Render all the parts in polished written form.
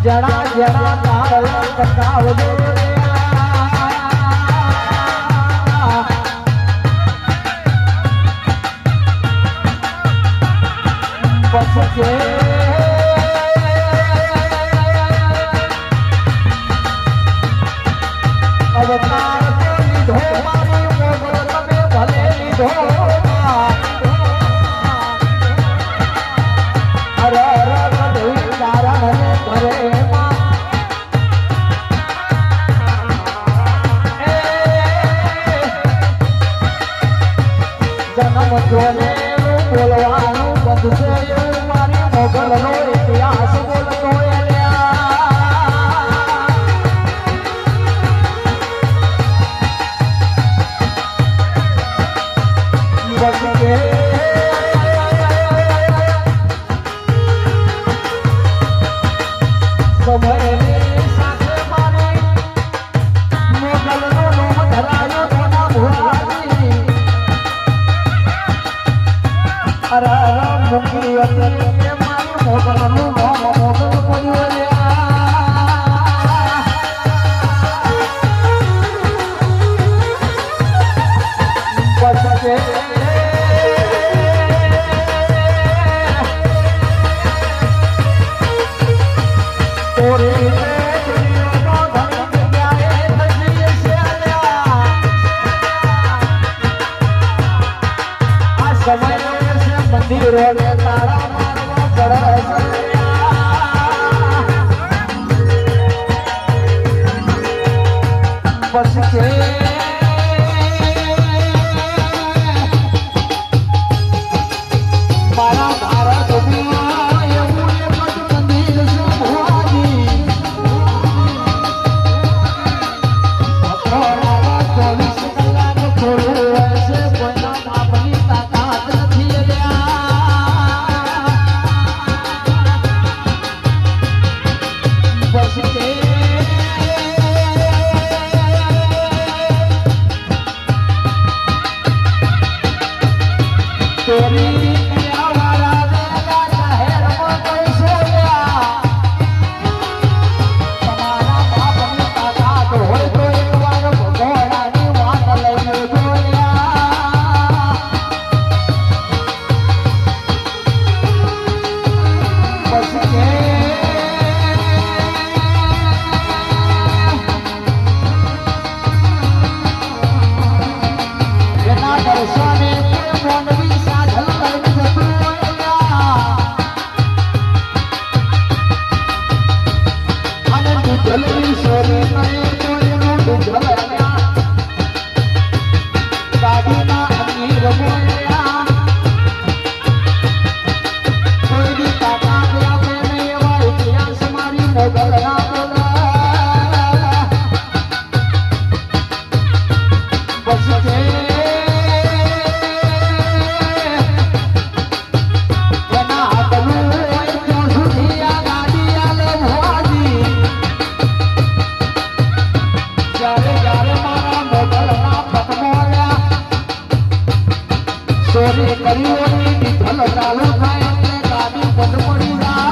જણા જણા તારા કટાવજો પછી અવતાર લીધો મારી મોગલ તમે ભલે લીધો બોલવાનું બંધ છે મારી મોગલનો ઇતિહાસ બોલતો સમયની સાથે મારી મોગલનો નામ ધરાયો કોના ભુવાજી અરે મુખી હતી મારી મોગલનું નામ મોગલ પડ્યું પછી મંદિરો ને તારા મારવા પડે પછી મારા ભારત એવું એક જ મંદિર છે ભુવાજી 24 કલાક ખોલું રહેશે કોઈના બાપની તાકાત નથી ચોરી કરી નિધન ચાલુ થાય એટલે ગાડી બંધ પડી જાય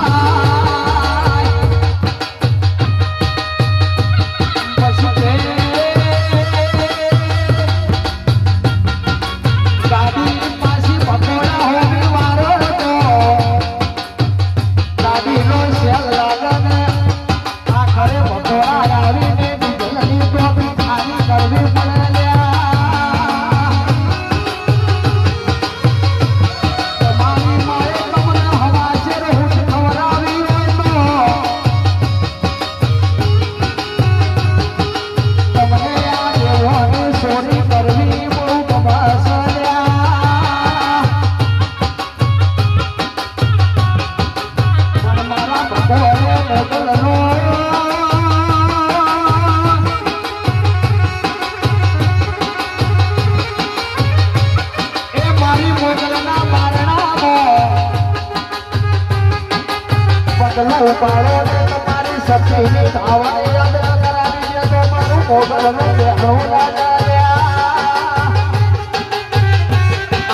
મને તમારી શક્તિની ધાવાની યાદ કરાવી દે તો મારું મોગલનું બેહણું ના ચાલ્યા.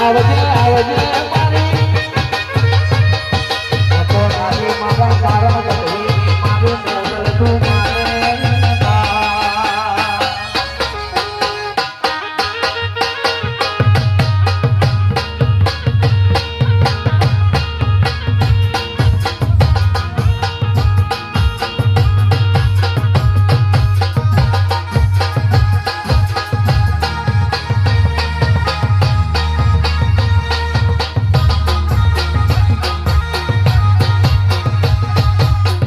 આવજે આવજે મારી તો નાની મારા